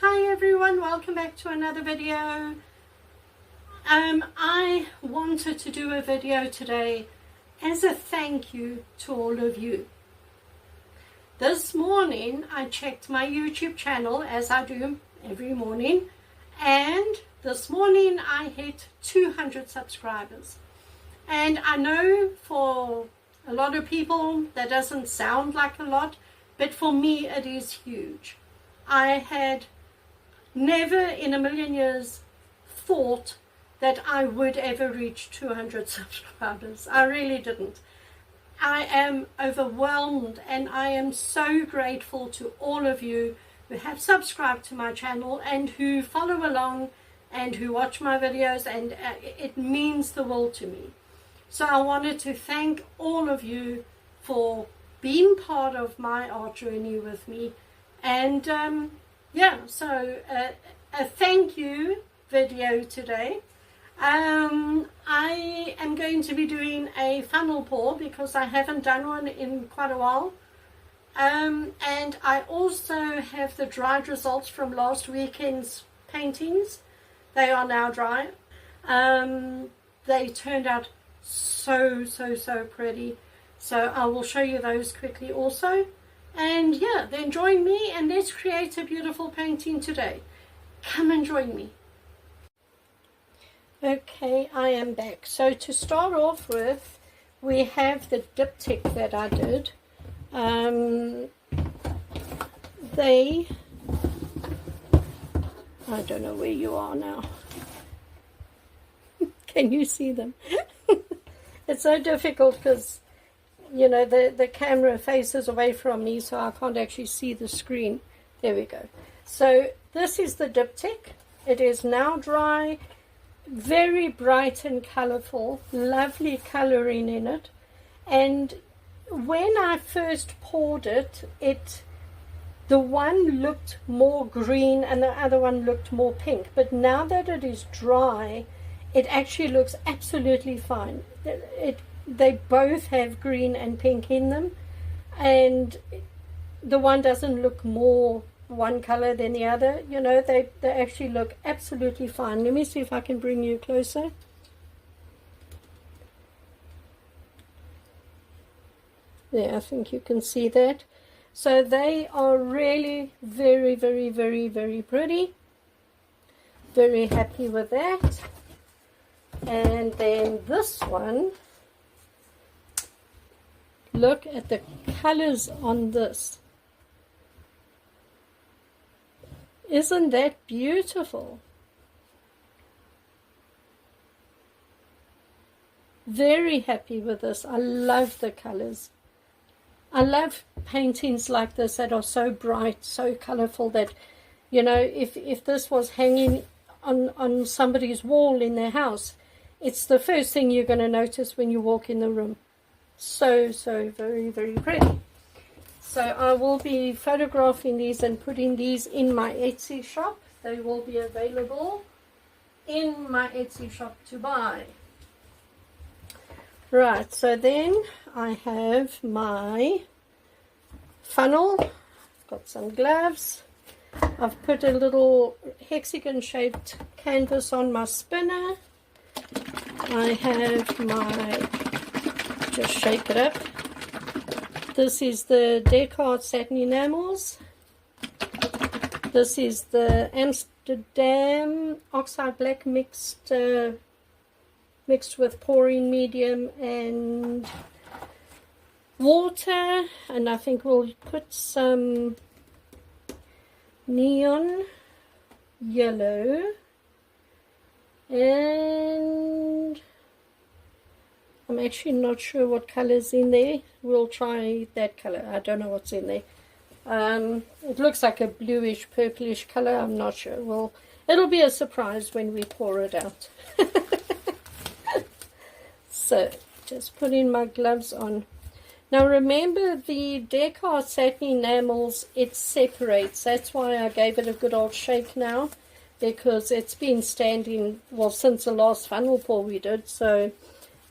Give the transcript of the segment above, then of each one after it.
Hi everyone, welcome back to another video. I wanted to do a video today as a thank you to all of you. This morning I checked my YouTube channel, as I do every morning, and this morning I hit 200 subscribers. And I know for a lot of people that doesn't sound like a lot, but for me it is huge. I had never in a million years thought that I would ever reach 200 subscribers. I really didn't. I am overwhelmed and I am so grateful to all of you who have subscribed to my channel and who follow along and who watch my videos, and it means the world to me. So I wanted to thank all of you for being part of my art journey with me. And so a thank you video today. I am going to be doing a funnel pour because I haven't done one in quite a while. And I also have the dried results from last weekend's paintings. They are now dry. They turned out so pretty. So I will show you those quickly also. And yeah, then join me and let's create a beautiful painting today. Come and join me. Okay, I am back. So to start off with, we have the diptych that I did. I don't know where you are now. Can you see them? It's so difficult because, you know, the camera faces away from me, so I can't actually see the screen. There we go. So this is the diptych. It is now dry, very bright and colorful, lovely coloring in it. And when I first poured it, the one looked more green and the other one looked more pink. But now that it is dry, it actually looks absolutely fine. They both have green and pink in them, and the one doesn't look more one color than the other. You know, they actually look absolutely fine. Let me see if I can bring you closer. There, I think you can see that. So they are really very pretty. Very happy with that. And then this one, look at the colors on this. Isn't that beautiful? Very happy with this. I love the colors. I love paintings like this that are so bright, so colorful that, you know, if this was hanging on somebody's wall in their house, it's the first thing you're going to notice when you walk in the room. So very pretty. So I will be photographing these and putting these in my Etsy shop. They will be available in my Etsy shop to buy. Right, so then I have my funnel. I've got some gloves. I've put a little hexagon shaped canvas on my spinner. I have my, just shake it up. This is the Descartes satin enamels. This is the Amsterdam oxide black mixed with pouring medium and water, and I think we'll put some neon yellow, and I'm actually not sure what color's in there. We'll try that color. I don't know what's in there. It looks like a bluish purplish color. I'm not sure. Well, it'll be a surprise when we pour it out. So just putting my gloves on. Now remember, the Descartes satin enamels, it separates. That's why I gave it a good old shake now, because it's been standing, well, since the last funnel pour we did. So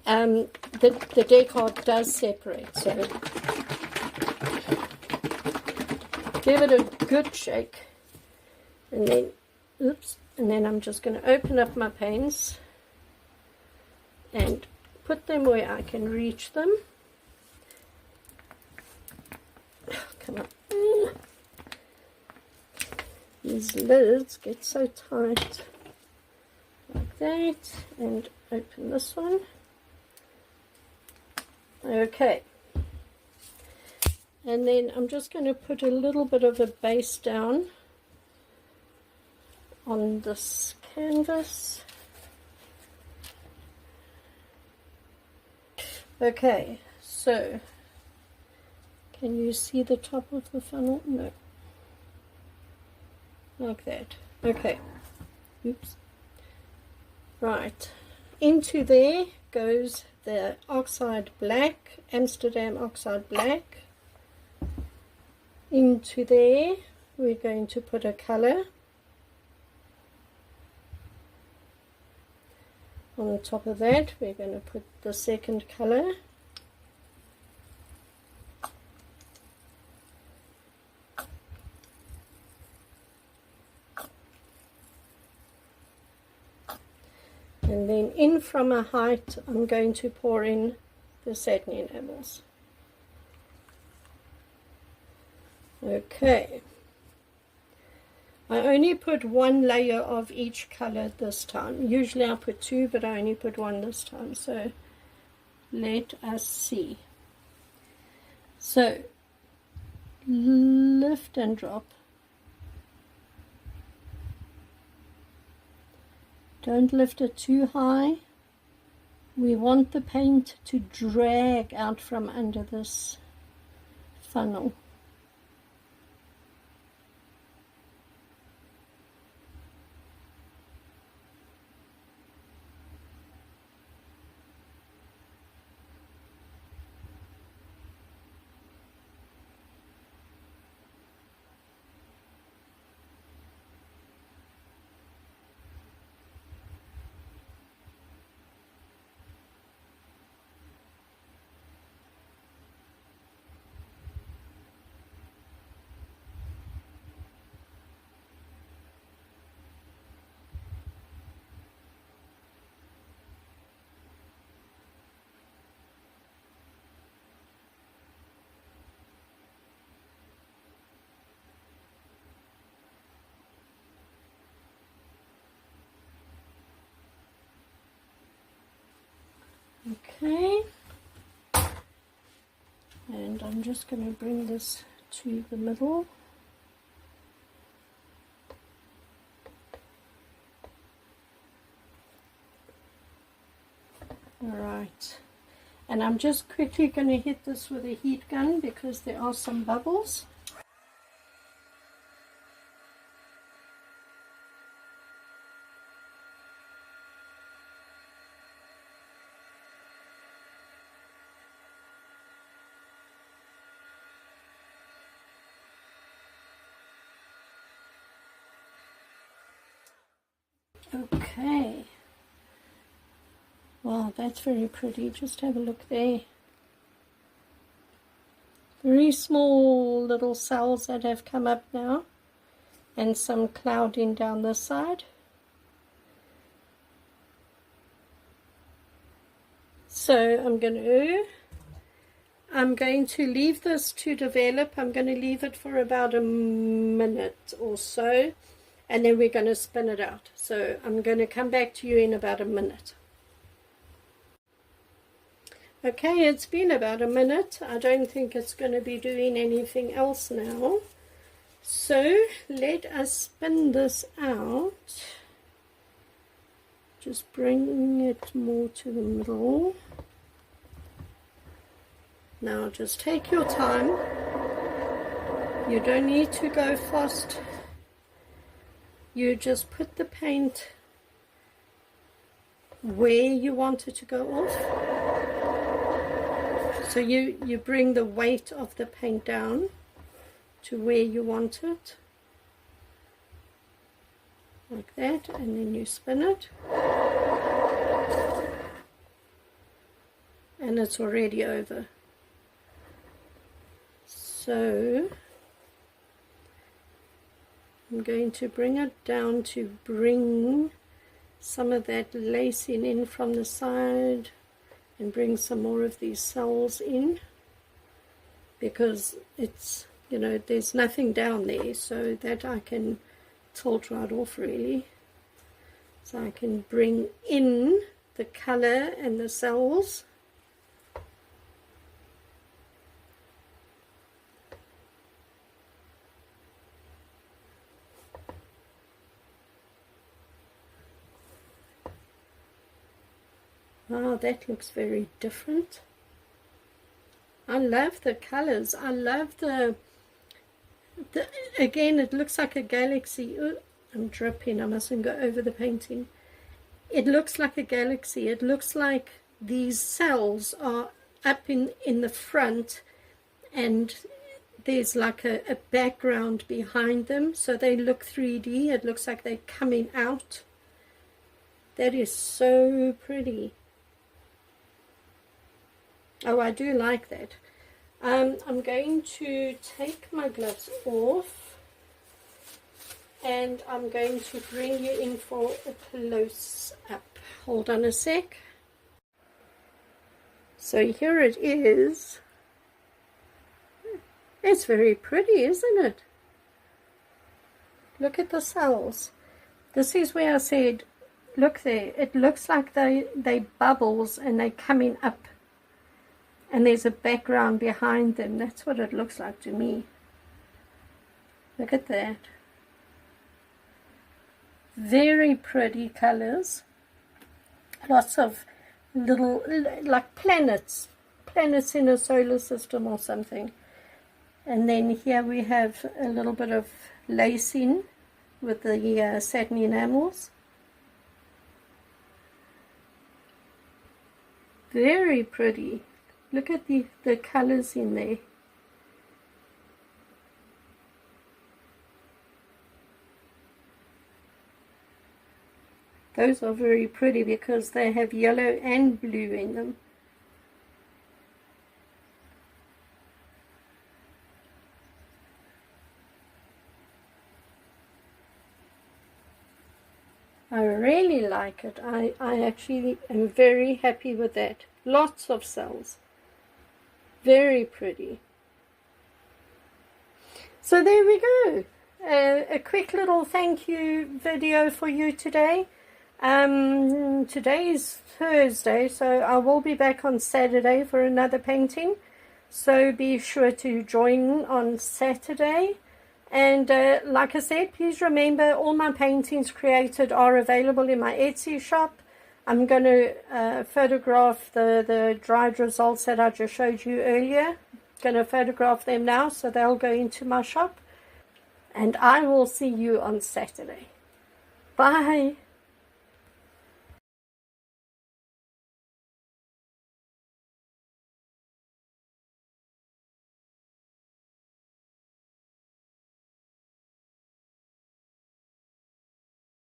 the Descartes does separate. So give it a good shake. And then, oops, and then I'm just going to open up my paints and put them where I can reach them. Come on. These lids get so tight. Like that. And open this one. Okay. And then I'm just going to put a little bit of a base down on this canvas. Okay, so can you see the top of the funnel? No. Like that. Okay. Oops. Right. Into there goes the oxide black, Amsterdam oxide black. Into there we're going to put a color. On top of that we're going to put the second color. And then in from a height I'm going to pour in the satin enamels. Okay. I only put one layer of each color this time. Usually I put two, but I only put one this time. So let us see. So lift and drop. Don't lift it too high. We want the paint to drag out from under this funnel. Okay, and I'm just going to bring this to the middle. Alright, and I'm just quickly going to hit this with a heat gun because there are some bubbles. Okay, wow, that's very pretty. Just have a look there. Very small little cells that have come up now, and some clouding down this side. So I'm going to leave this to develop. I'm going to leave it for about a minute or so, and then we're going to spin it out. So I'm going to come back to you in about a minute. Okay, it's been about a minute. I don't think it's going to be doing anything else now. So let us spin this out. Just bring it more to the middle. Now just take your time. You don't need to go fast. You just put the paint where you want it to go off. So you bring the weight of the paint down to where you want it. Like that, and then you spin it. And it's already over. So I'm going to bring it down to bring some of that lacing in from the side and bring some more of these cells in, because it's, you know, there's nothing down there, so that I can tilt right off really. So I can bring in the color and the cells. Oh, that looks very different. I love the colors. I love the again, it looks like a galaxy. Ooh, I'm dripping. I mustn't go over the painting. It looks like a galaxy. It looks like these cells are up in the front, and there's like a background behind them, so they look 3D. It looks like they're coming out. That is so pretty. Oh, I do like that. I'm going to take my gloves off, and I'm going to bring you in for a close-up. Hold on a sec. So here it is. It's very pretty, isn't it? Look at the cells. This is where I said, look there. It looks like they bubbles and they're coming up. And there's a background behind them. That's what it looks like to me. Look at that. Very pretty colors. Lots of little, like planets in a solar system or something. And then here we have a little bit of lacing with the satin enamels. Very pretty. Look at the colors in there. Those are very pretty because they have yellow and blue in them. I really like it. I actually am very happy with that. Lots of cells. Very pretty. So there we go. A quick little thank you video for you today. Today is Thursday, so I will be back on Saturday for another painting. So be sure to join on Saturday. And like I said, please remember all my paintings created are available in my Etsy shop. I'm going to photograph the dried results that I just showed you earlier. Going to photograph them now, so they'll go into my shop. And I will see you on Saturday. Bye.